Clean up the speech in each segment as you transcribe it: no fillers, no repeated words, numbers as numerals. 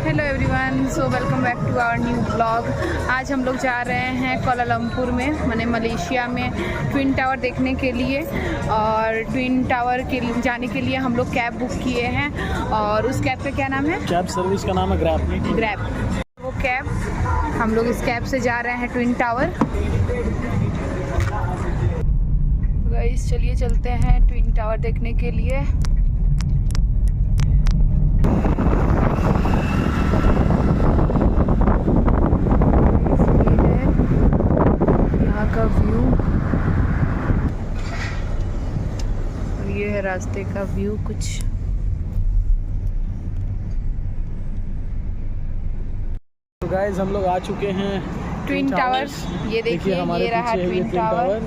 Hello everyone, so welcome back to our new blog. आज हम लोग जा रहे हैं कोलालमपुर में माने मलेशिया में ट्विन टावर देखने के लिए। और ट्विन टावर के जाने के लिए हम लोग कैब बुक किए हैं और उस कैब का क्या नाम है? कैब सर्विस का नाम है ग्रैब। वो कैब, हम लोग इस कैब से जा रहे हैं ट्विन टावर। गाइस चलिए चलते हैं ट्विन टावर देखने के लिए। का व्यू और ये है रास्ते का व्यू कुछ। तो गाइस हम लोग आ चुके हैं ट्विन टावर। ये देखिए ये रहा ट्विन टावर।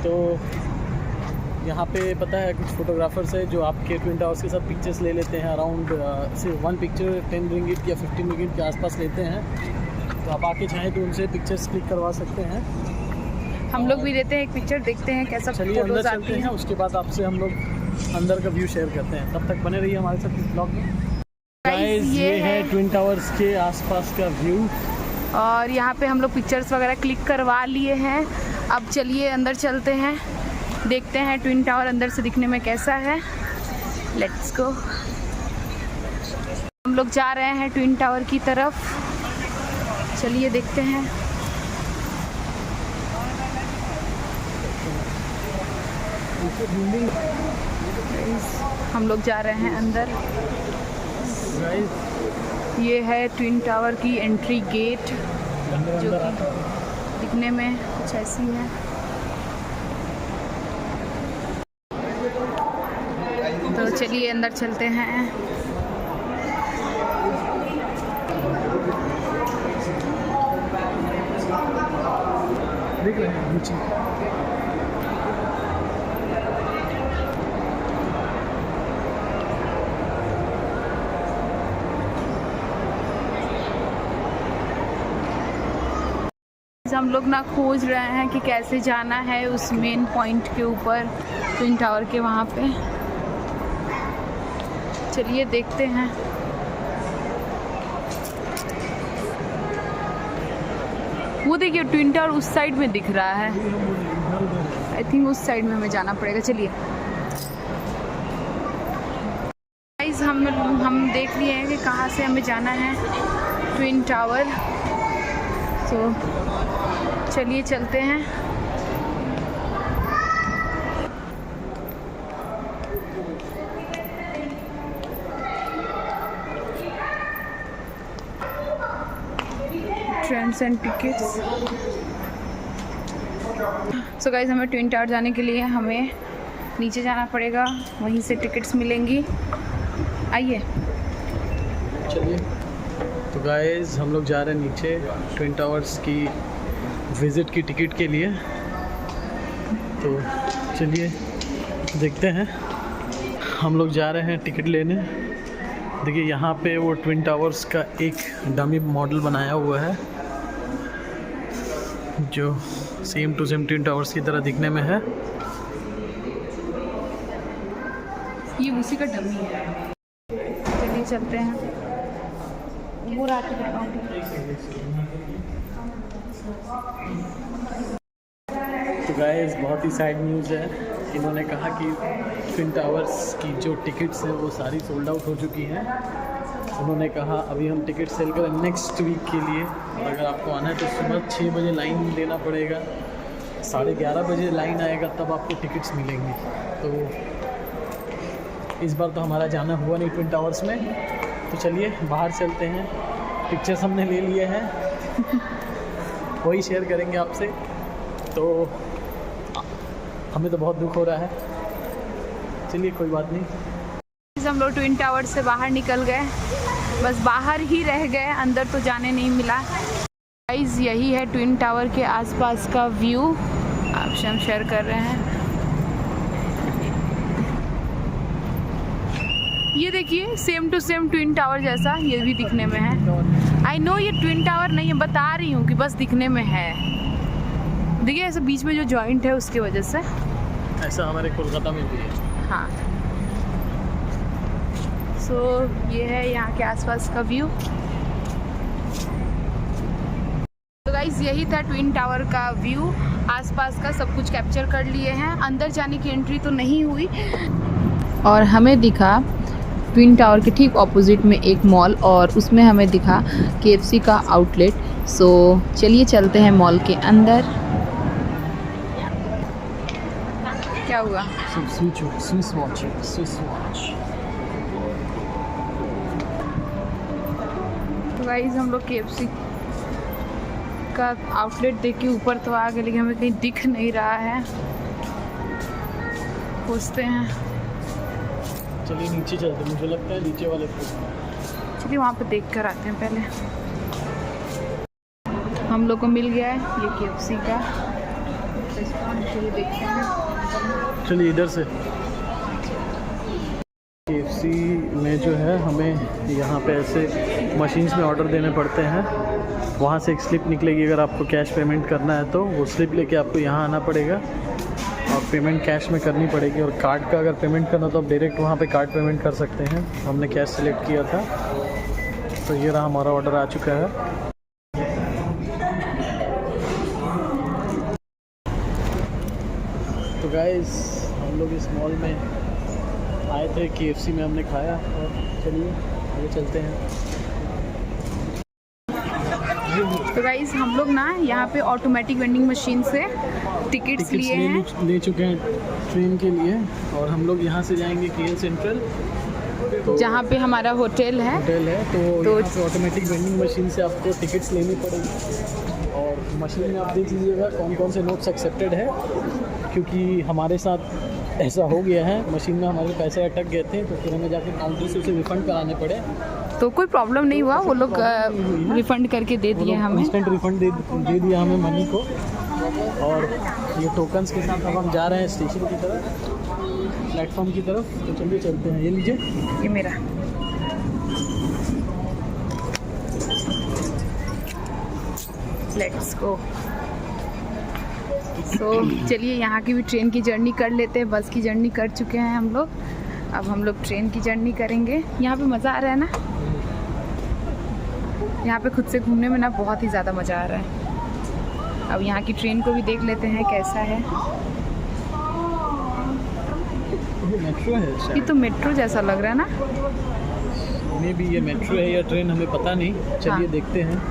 तो यहाँ पे पता है कुछ फोटोग्राफर्स है जो आपके ट्विन टावर्स के साथ पिक्चर्स ले लेते हैं। अराउंड सिर्फ 1 पिक्चर 10 रिंगिट या 15 रिंगिट के आसपास लेते हैं। तो आप आके चाहें तो उनसे पिक्चर्स क्लिक करवा सकते हैं। हम लोग भी लेते हैं एक पिक्चर, देखते हैं कैसा फोटोज आती हैं। उसके बाद आपसे हम लोग अंदर का व्यू शेयर करते हैं। तब तक बने रहिए हमारे साथ इस ब्लॉग में। गाइस ये है ट्विन टावर्स के आसपास का व्यू और यहाँ पे हम लोग पिक्चर्स वगैरह क्लिक करवा लिए हैं। अब चलिए अंदर चलते हैं, देखते हैं ट्विन टावर अंदर से दिखने में कैसा है। Let's go. हम लोग जा रहे हैं ट्विन टावर की तरफ, चलिए देखते हैं। हम लोग जा रहे हैं अंदर। ये है ट्विन टावर की एंट्री गेट जो कि दिखने में कुछ ऐसी है। तो चलिए अंदर चलते हैं। देख रहे हैं नीचे। हम लोग ना खोज रहे हैं कि कैसे जाना है उस मेन पॉइंट के ऊपर ट्विन टावर के वहाँ पे। चलिए देखते हैं। वो देखिए ट्विन टावर उस साइड में दिख रहा है। आई थिंक उस साइड में हमें जाना पड़ेगा। चलिए गाइस हम देख लिए हैं कि कहाँ से हमें जाना है ट्विन टावर। तो चलिए चलते हैं। Trains and tickets. So guys हमें ट्विन टावर जाने के लिए हमें नीचे जाना पड़ेगा, वहीं से टिकट्स मिलेंगी। आइए चलिए। तो गाइस हम लोग जा रहे हैं नीचे ट्विन टावर्स की विज़िट की टिकट के लिए। तो चलिए देखते हैं। हम लोग जा रहे हैं टिकट लेने। देखिए यहाँ पे वो ट्विन टावर्स का एक डमी मॉडल बनाया हुआ है जो same to same twin towers की तरह दिखने में है। ये उसी का डमी है। चलिए चलते हैं। वो रात तो गाइस बहुत ही सैड न्यूज़ है। इन्होंने कहा कि ट्विन टावर्स की जो टिकट्स हैं वो सारी सोल्ड आउट हो चुकी हैं। उन्होंने कहा अभी हम टिकट सेल करें नेक्स्ट वीक के लिए, और अगर आपको आना है तो सुबह 6 बजे लाइन लेना पड़ेगा। 11:30 बजे लाइन आएगा तब आपको टिकट्स मिलेंगी। तो इस बार तो हमारा जाना हुआ नहीं ट्विन टावर्स में। तो चलिए बाहर चलते हैं। पिक्चर्स हमने ले लिए हैं वही शेयर करेंगे आपसे। तो हमें तो बहुत दुख हो रहा है। चलिए कोई बात नहीं। हम लोग ट्विन टावर से बाहर निकल गए, बस बाहर ही रह गए, अंदर तो जाने नहीं मिला। गाइस यही है ट्विन टावर के आसपास का व्यू, आपसे हम शेयर कर रहे हैं। ये देखिए same to same twin tower जैसा ये भी दिखने में है। आई नो ये ट्विन टावर नहीं है, बता रही हूँ कि बस दिखने में है। देखिए ऐसा बीच में जो जॉइंट है उसकी वजह से। ऐसा हमारे कोलकाता में भी है। हाँ सो ये है यहाँ के आसपास का व्यू। तो गाइस यही था ट्विन टावर का व्यू। आसपास का सब कुछ कैप्चर कर लिए हैं। अंदर जाने की एंट्री तो नहीं हुई और हमें दिखा ट्विन टावर के ठीक ऑपोजिट में एक मॉल और उसमें हमें दिखा KFC का आउटलेट। सो चलिए चलते हैं मॉल के अंदर। क्या हुआ? Swiss watch. तो गाइस हम लोग KFC का आउटलेट देख के ऊपर तो आ गए, लेकिन हमें कहीं दिख नहीं रहा है। पूछते हैं। चलिए नीचे चलते हैं, मुझे लगता है नीचे वाले चलिए वहाँ पे देख कर आते हैं पहले। हम लोग को मिल गया है ये KFC का। चलिए देखते हैं। चलिए इधर से। KFC में जो है हमें यहाँ पे ऐसे मशीन्स में ऑर्डर देने पड़ते हैं। वहाँ से एक स्लिप निकलेगी, अगर आपको कैश पेमेंट करना है तो वो स्लिप लेके आपको यहाँ आना पड़ेगा और पेमेंट कैश में करनी पड़ेगी। और कार्ड का अगर पेमेंट करना तो आप डायरेक्ट वहाँ पे कार्ड पेमेंट कर सकते हैं। हमने कैश सेलेक्ट किया था, तो ये रहा हमारा ऑर्डर आ चुका है। तो गाइस हम लोग इस मॉल में आए थे, KFC में हमने खाया और चलिए आगे चलते हैं। तो गाइस हम लोग ना यहाँ पे ऑटोमेटिक वेंडिंग मशीन से टिकट्स लिए हैं। ले चुके हैं ट्रेन के लिए और हम लोग यहाँ से जाएंगे KL सेंट्रल, तो जहाँ पे हमारा होटल है। तो यहाँ पे ऑटोमेटिक वेंडिंग मशीन से आपको टिकट्स लेनी पड़ेगी और मशीन में आप देख लीजिएगा कौन कौन से नोट्स एक्सेप्टेड है, क्योंकि हमारे साथ ऐसा हो गया है मशीन में हमारे पैसे अटक गए थे, तो फिर हमें जाके काउंटर से उसे रिफ़ंड कराने पड़े। तो कोई प्रॉब्लम नहीं हुआ, वो लोग रिफ़ंड करके दे दिए हमें। इंस्टेंट रिफ़ंड दे दिया हमें मनी को। और ये टोकन्स के साथ अब हम जा रहे हैं स्टेशन की तरफ, प्लेटफॉर्म की तरफ। तो चलिए चलते हैं। ये लीजिए, ये मेरा। Let's go. तो चलिए यहाँ की भी ट्रेन की जर्नी कर लेते हैं। बस की जर्नी कर चुके हैं हम लोग, अब हम लोग ट्रेन की जर्नी करेंगे। यहाँ पे मज़ा आ रहा है ना, यहाँ पे खुद से घूमने में ना बहुत ही ज़्यादा मज़ा आ रहा है। अब यहाँ की ट्रेन को भी देख लेते हैं कैसा है। ये मेट्रो है, ये तो मेट्रो जैसा लग रहा है ना। मे भी ये मेट्रो है या ट्रेन, हमें पता नहीं। चलिए हाँ। देखते हैं।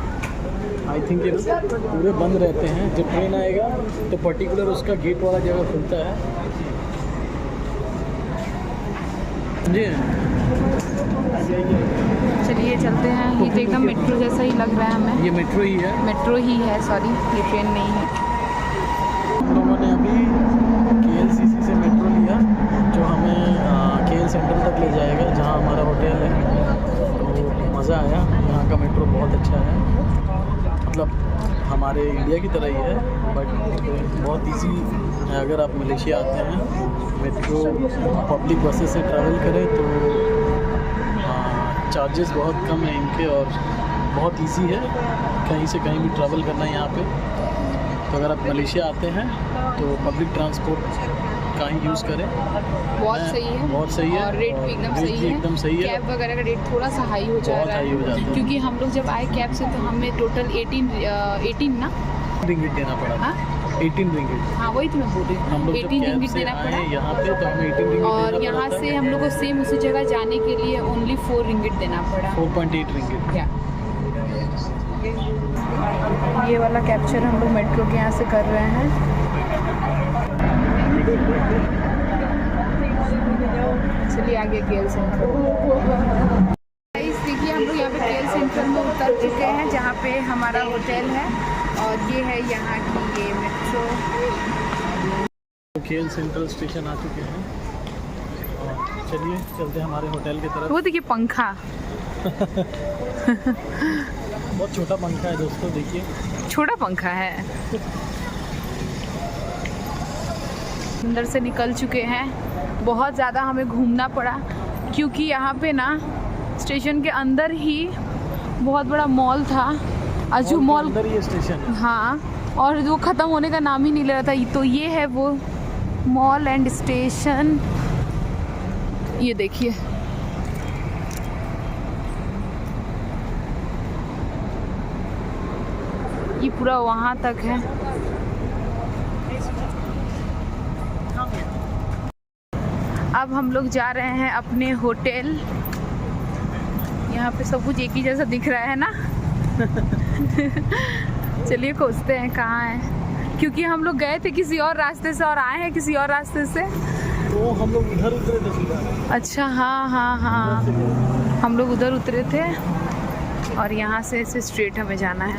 आई थिंक ये पूरे बंद रहते हैं। जब ट्रेन आएगा तो पर्टिकुलर उसका गेट वाला जगह खुलता है। जी चलिए चलते हैं। ये तो एकदम मेट्रो जैसा ही लग रहा है हमें। ये मेट्रो ही है। मेट्रो ही है, सॉरी ये ट्रेन नहीं है। हम लोगों ने अभी KLCC से मेट्रो लिया जो हमें KL सेंट्रल तक ले जाएगा, जहाँ हमारा होटल है। तो मज़ा आया, यहाँ का मेट्रो बहुत अच्छा है। मतलब हमारे इंडिया की तरह ही है, बट बहुत इजी है। अगर आप मलेशिया आते हैं मेट्रो पब्लिक बसेस से ट्रैवल करें तो चार्जेस बहुत कम है इनके और बहुत इजी है कहीं से कहीं भी ट्रैवल करना है यहाँ पे। तो अगर आप मलेशिया आते हैं तो पब्लिक ट्रांसपोर्ट का ही यूज़ करें। बहुत सही है, बहुत सही है और रेट भी एकदम सही है। कैब वगैरह का रेट थोड़ा सा हाई हो जा रहा है, क्योंकि हम लोग जब आए कैब से तो हमें टोटल 18 ना रिंगिट देना पड़ा। 18 रिंगिट। हाँ वही तो मैं बोल रही हूँ, 18 रिंगिट देना पड़ा यहाँ पे, तो हमें 18 रिंगिट और यहाँ से हम लोग को सेम उसी जगह जाने के लिए ओनली 4 रिंगिट देना पड़ा। 4.8 रिंगिट। क्या ये वाला कैप्चर हम लोग मेट्रो के यहाँ से कर रहे हैं। चलिए आगे KL सेंट्रल। देखिए हम लोग यहाँ पे KL सेंट्रल में उतर चुके हैं, जहाँ पे हमारा होटल है और ये है यहाँ की ये मेट्रो। KL सेंट्रल स्टेशन आ चुके हैं और चलिए चलते हैं हमारे होटल की तरफ। वो देखिए पंखा बहुत छोटा पंखा है दोस्तों, देखिए छोटा पंखा है। अंदर से निकल चुके हैं। बहुत ज़्यादा हमें घूमना पड़ा, क्योंकि यहाँ पे ना स्टेशन के अंदर ही बहुत बड़ा मॉल था, अजू मॉल। अंदर ही स्टेशन। हाँ, और वो ख़त्म होने का नाम ही नहीं ले रहा था। तो ये है वो मॉल एंड स्टेशन। ये देखिए ये पूरा वहाँ तक है। अब हम लोग जा रहे हैं अपने होटल। यहाँ पे सब कुछ एक ही जैसा दिख रहा है ना। चलिए खोजते हैं कहाँ है, क्योंकि हम लोग गए थे किसी और रास्ते से और आए हैं किसी और रास्ते से। तो हम लोग उधर उतरे थे सीधा। अच्छा हाँ हाँ हाँ, हम लोग उधर उतरे थे और यहाँ से ऐसे स्ट्रेट हमें जाना है।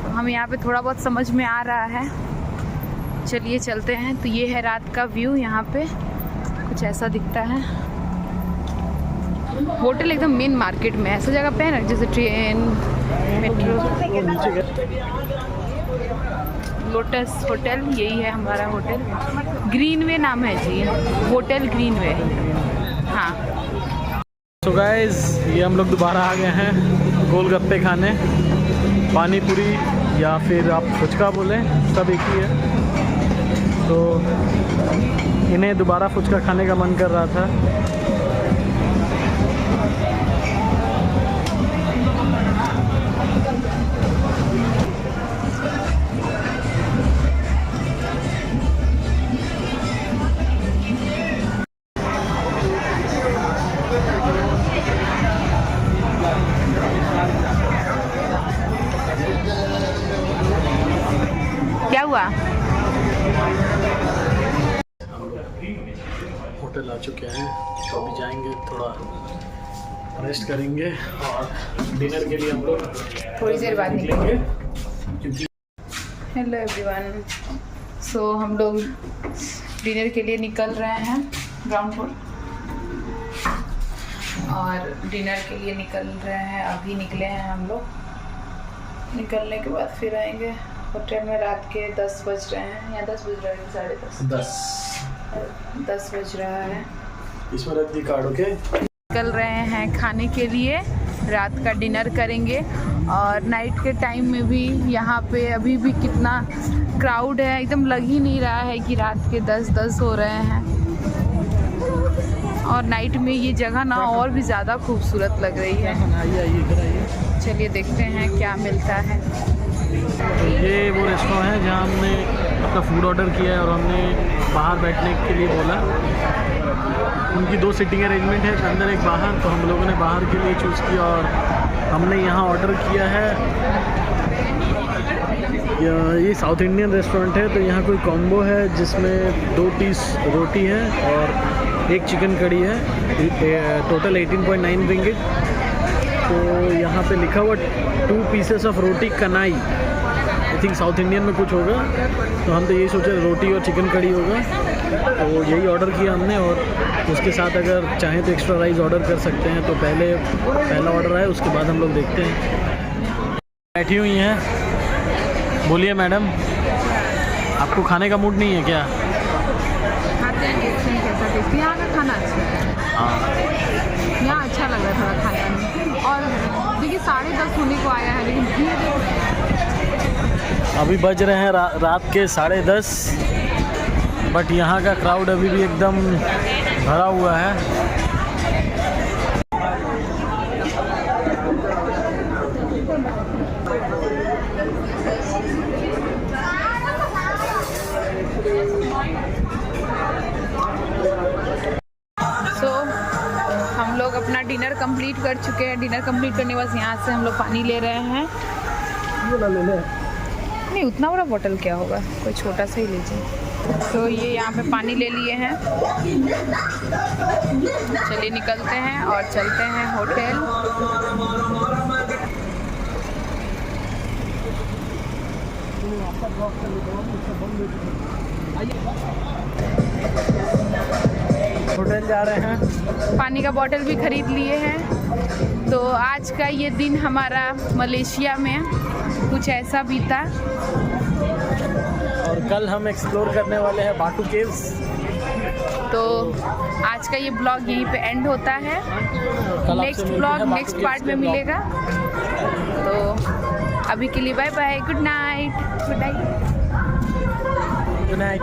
तो हम यहाँ पे थोड़ा बहुत समझ में आ रहा है। चलिए चलते हैं। तो ये है रात का व्यू, यहाँ पे कुछ ऐसा दिखता है। होटल एकदम मेन मार्केट में ऐसा जगह पे है ना, जैसे ट्रेन मेट्रो। लोटस होटल यही है हमारा होटल। ग्रीनवे नाम है जी, होटल ग्रीनवे। हाँ तो गाइस ये हम लोग दोबारा आ गए हैं गोलगप्पे खाने। पानी पूरी या फिर आप फुचका बोलें, सब एक ही है। तो इन्हें दोबारा फुचका खाने का मन कर रहा था। क्या हुआ? होटल आ चुके हैं, तो अभी जाएंगे, थोड़ा रेस्ट करेंगे और डिनर के लिए हम लोग थोड़ी देर बाद निकलेंगे क्योंकि हेलो एवरीवन। सो हम लोग डिनर के लिए निकल रहे हैं ग्राउंड फ्लोर, और डिनर के लिए निकल रहे हैं। अभी निकले हैं हम लोग। निकलने के बाद फिर आएंगे होटल में। रात के 10 बज रहे हैं, या 10 बज रहे हैं, 10:30 10 बज रहा है। इसमें रख दी कार्ड। ओके, निकल रहे हैं खाने के लिए, रात का डिनर करेंगे। और नाइट के टाइम में भी यहाँ पे अभी भी कितना क्राउड है, एकदम लग ही नहीं रहा है कि रात के 10 हो रहे हैं। और नाइट में ये जगह ना और भी ज़्यादा खूबसूरत लग रही है। चलिए देखते हैं क्या मिलता है। ये वो रेस्टोरेंट है जहाँ हमने अपना फूड ऑर्डर किया है और हमने बाहर बैठने के लिए बोला। उनकी 2 सीटिंग अरेंजमेंट है, एक अंदर एक बाहर। तो हम लोगों ने बाहर के लिए चूज़ किया और हमने यहाँ ऑर्डर किया है। ये साउथ इंडियन रेस्टोरेंट है, तो यहाँ कोई कॉम्बो है जिसमें 2 पीस रोटी है और 1 चिकन कड़ी है। Total 18.9 ringgit. तो यहाँ पे लिखा हुआ 2 pieces of roti Kanai. I think south Indian में कुछ होगा, तो हम तो यही सोचे रोटी और चिकन कड़ी होगा। तो यही ऑर्डर किया हमने, और उसके साथ अगर चाहें तो एक्स्ट्रा राइस ऑर्डर कर सकते हैं। तो पहला ऑर्डर आया, उसके बाद हम लोग देखते हैं। बैठी हुई हैं, बोलिए मैडम, आपको खाने का मूड नहीं है क्या? खाते हैं, देखते हैं कैसा टेस्ट। यहाँ का खाना अच्छा है। हाँ, यहाँ अच्छा लग रहा था खाने में। और देखिए 10:30 होने को आया है, लेकिन भीड़ अभी बज रहे हैं रात के 10:30, बट यहाँ का क्राउड अभी भी एकदम भरा हुआ है। हम लोग अपना डिनर कंप्लीट कर चुके हैं। डिनर कंप्लीट करने के बाद यहाँ से हम लोग पानी ले रहे हैं। ले ले। नहीं, उतना बड़ा बोतल क्या होगा, कोई छोटा सा ही लीजिए। तो ये यहाँ पे पानी ले लिए हैं। चलिए निकलते हैं और चलते हैं होटल। होटल जा रहे हैं। पानी का बोतल भी खरीद लिए हैं। तो आज का ये दिन हमारा मलेशिया में कुछ ऐसा बीता। और कल हम एक्सप्लोर करने वाले हैं बाटू केव्स। तो आज का ये ब्लॉग यहीं पे एंड होता है। नेक्स्ट ब्लॉग नेक्स्ट पार्ट में मिलेगा। तो अभी के लिए bye bye, good night. Good night.